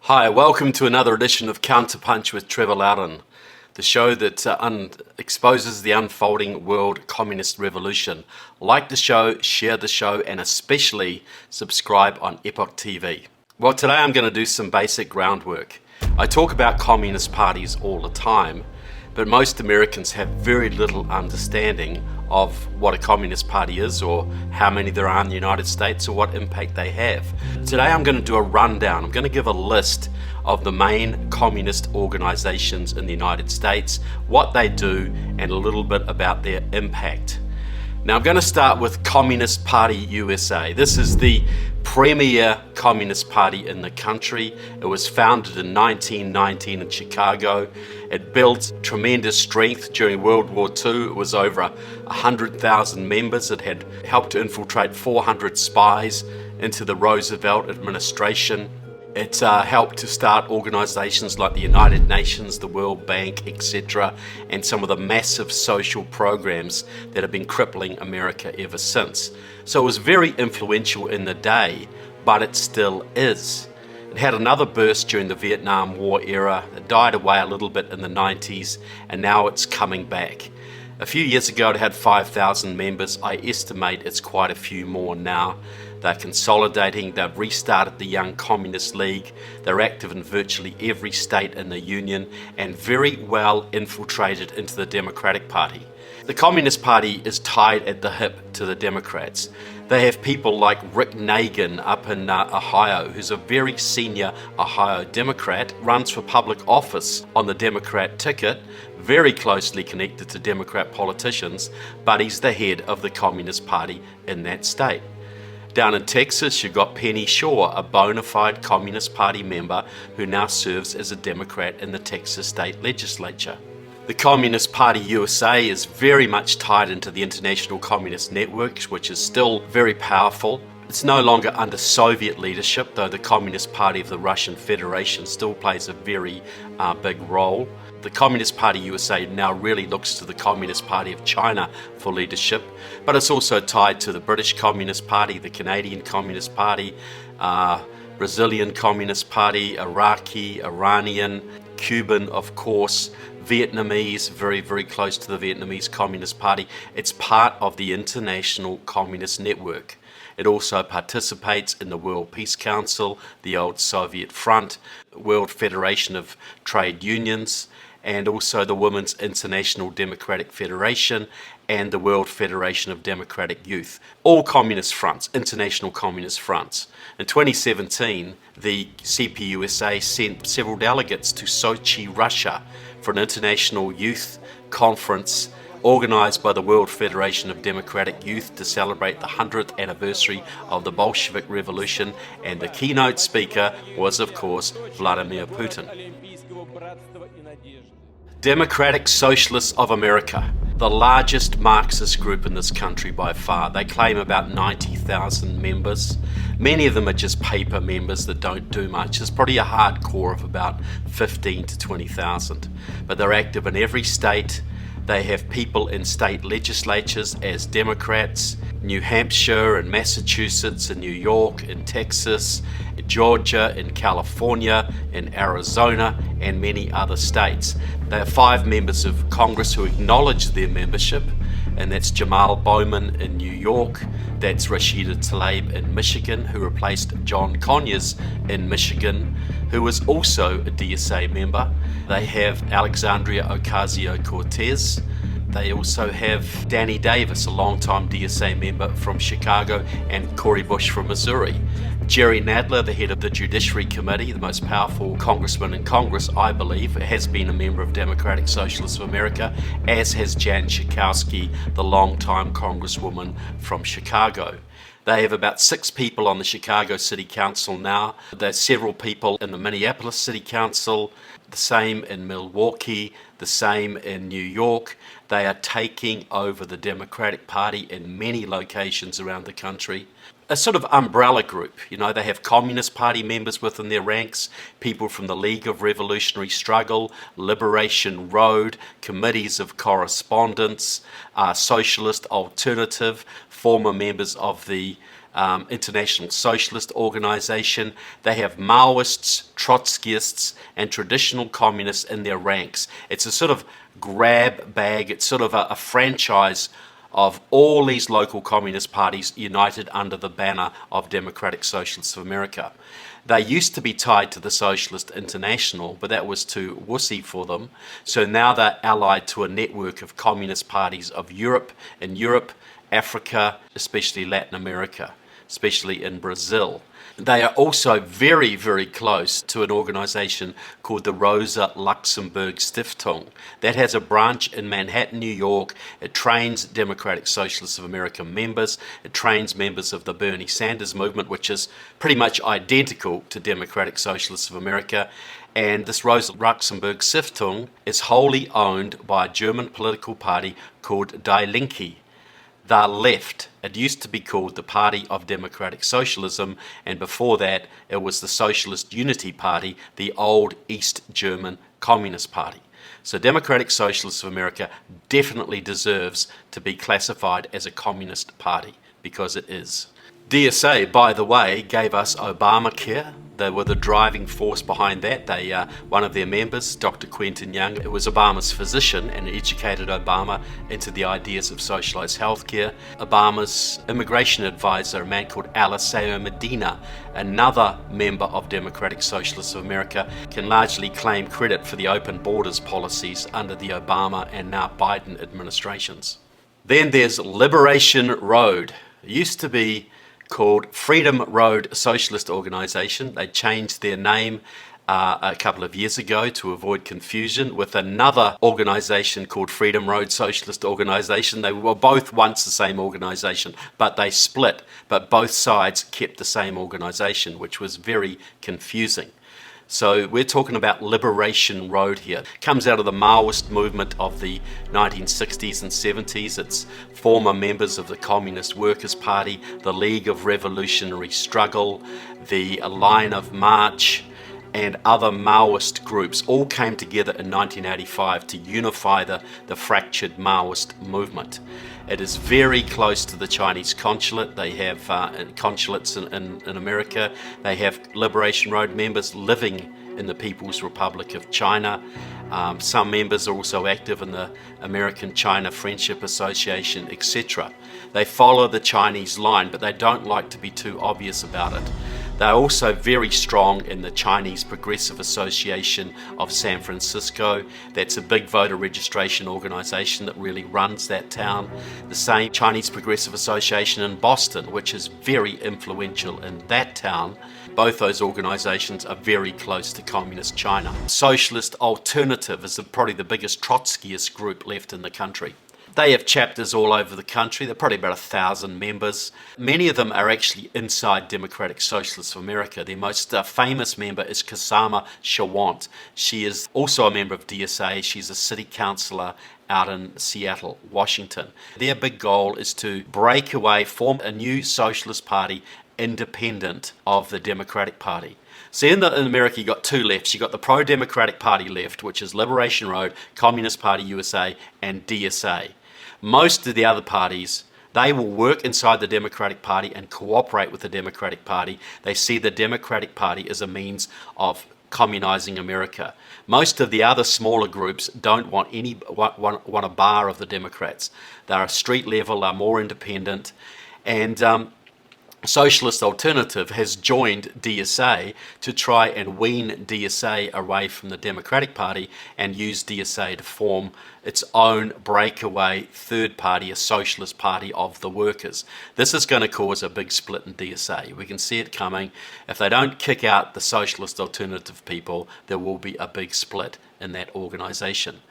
Hi, welcome to another edition of CounterPunch with Trevor Loudon, the show that exposes the unfolding world communist revolution. Like the show, share the show, and especially subscribe on Epoch TV. Well, today I'm going to do some basic groundwork. I talk about communist parties all the time, but most Americans have very little understanding of what a communist party is, or how many there are in the United States, or what impact they have. Today I'm going to do a rundown. I'm going to give a list of the main communist organizations in the United States, what they do, and a little bit about their impact. Now I'm going to start with Communist Party USA. This is the premier communist party in the country. It was founded in 1919 in Chicago. It built tremendous strength during World War II. It was over 100,000 members. It had helped to infiltrate 400 spies into the Roosevelt administration. It helped to start organizations like the United Nations, the World Bank, etc., and some of the massive social programs that have been crippling America ever since. So it was very influential in the day, but it still is. It had another burst during the Vietnam War era. It died away a little bit in the 90s, and now it's coming back. A few years ago it had 5,000 members. I estimate it's quite a few more now. They're consolidating, they've restarted the Young Communist League, they're active in virtually every state in the Union, and very well infiltrated into the Democratic Party. The Communist Party is tied at the hip to the Democrats. They have people like Rick Nagin up in Ohio, who's a very senior Ohio Democrat, runs for public office on the Democrat ticket, very closely connected to Democrat politicians, but he's the head of the Communist Party in that state. Down in Texas, you've got Penny Shore, a bona fide Communist Party member who now serves as a Democrat in the Texas state legislature. The Communist Party USA is very much tied into the International Communist Network, which is still very powerful. It's no longer under Soviet leadership, though the Communist Party of the Russian Federation still plays a very big role. The Communist Party USA now really looks to the Communist Party of China for leadership, but it's also tied to the British Communist Party, the Canadian Communist Party, Brazilian Communist Party, Iraqi, Iranian, Cuban, of course, Vietnamese, very, very close to the Vietnamese Communist Party. It's part of the International Communist Network. It also participates in the World Peace Council, the old Soviet Front, World Federation of Trade Unions, and also the Women's International Democratic Federation and the World Federation of Democratic Youth. All communist fronts, international communist fronts. In 2017, the CPUSA sent several delegates to Sochi, Russia for an international youth conference organized by the World Federation of Democratic Youth to celebrate the 100th anniversary of the Bolshevik Revolution, and the keynote speaker was, of course, Vladimir Putin. Democratic Socialists of America, the largest Marxist group in this country by far. They claim about 90,000 members. Many of them are just paper members that don't do much. There's probably a hardcore of about 15 to 20,000. But they're active in every state. They have people in state legislatures as Democrats, New Hampshire and Massachusetts and New York and Texas, Georgia and California and Arizona and many other states. They have 5 members of Congress who acknowledge their membership, and that's Jamal Bowman in New York, that's Rashida Tlaib in Michigan, who replaced John Conyers in Michigan, who was also a DSA member. They have Alexandria Ocasio-Cortez. They also have Danny Davis, a longtime DSA member from Chicago, and Cori Bush from Missouri. Jerry Nadler, the head of the Judiciary Committee, the most powerful congressman in Congress, I believe, has been a member of Democratic Socialists of America, as has Jan Schakowsky, the longtime congresswoman from Chicago. They have about 6 people on the Chicago City Council now. There's several people in the Minneapolis City Council, the same in Milwaukee, the same in New York. They are taking over the Democratic Party in many locations around the country. A sort of umbrella group, they have Communist Party members within their ranks, people from the League of Revolutionary Struggle, Liberation Road, Committees of Correspondence, Socialist Alternative, former members of the International Socialist Organization. They have Maoists, Trotskyists, and traditional communists in their ranks. It's a sort of grab bag. It's sort of a franchise of all these local communist parties united under the banner of Democratic Socialists of America. They used to be tied to the Socialist International, but that was too wussy for them. So now they're allied to a network of communist parties of Europe, Africa, especially Latin America, especially in Brazil. They are also very, very close to an organization called the Rosa Luxemburg Stiftung. That has a branch in Manhattan, New York. It trains Democratic Socialists of America members. It trains members of the Bernie Sanders movement, which is pretty much identical to Democratic Socialists of America. And this Rosa Luxemburg Stiftung is wholly owned by a German political party called Die Linke. The left. It used to be called the Party of Democratic Socialism, and before that it was the Socialist Unity Party, the old East German Communist Party. So Democratic Socialists of America definitely deserves to be classified as a communist party, because it is. DSA, by the way, gave us Obamacare. They were the driving force behind that. One of their members, Dr. Quentin Young, was Obama's physician and educated Obama into the ideas of socialized healthcare. Obama's immigration advisor, a man called Eliseo Medina, another member of Democratic Socialists of America, can largely claim credit for the open borders policies under the Obama and now Biden administrations. Then there's Liberation Road. It used to be called Freedom Road Socialist Organization. They changed their name a couple of years ago to avoid confusion with another organization called Freedom Road Socialist Organization. They were both once the same organization, but they split. But both sides kept the same organization, which was very confusing. So we're talking about Liberation Road here. It comes out of the Maoist movement of the 1960s and 70s. It's former members of the Communist Workers' Party, the League of Revolutionary Struggle, the Line of March, and other Maoist groups all came together in 1985 to unify the fractured Maoist movement. It is very close to the Chinese consulate. They have consulates in America. They have Liberation Road members living in the People's Republic of China. Some members are also active in the American-China Friendship Association, etc. They follow the Chinese line, but they don't like to be too obvious about it. They're also very strong in the Chinese Progressive Association of San Francisco. That's a big voter registration organization that really runs that town. The same Chinese Progressive Association in Boston, which is very influential in that town. Both those organizations are very close to Communist China. Socialist Alternative is probably the biggest Trotskyist group left in the country. They have chapters all over the country. They're probably about 1,000 members. Many of them are actually inside Democratic Socialists of America. Their most famous member is Kasama Shawant. She is also a member of DSA. She's a city councillor out in Seattle, Washington. Their big goal is to break away, form a new socialist party independent of the Democratic Party. So in America, you got two lefts. You got the pro-Democratic Party left, which is Liberation Road, Communist Party USA, and DSA. Most of the other parties, they will work inside the Democratic Party and cooperate with the Democratic Party. They see the Democratic Party as a means of communizing America. Most of the other smaller groups don't want a bar of the Democrats. They're a street level, are more independent, and Socialist Alternative has joined DSA to try and wean DSA away from the Democratic Party and use DSA to form its own breakaway third party, a socialist party of the workers. This is going to cause a big split in DSA. We can see it coming. If they don't kick out the Socialist Alternative people, there will be a big split in that organization.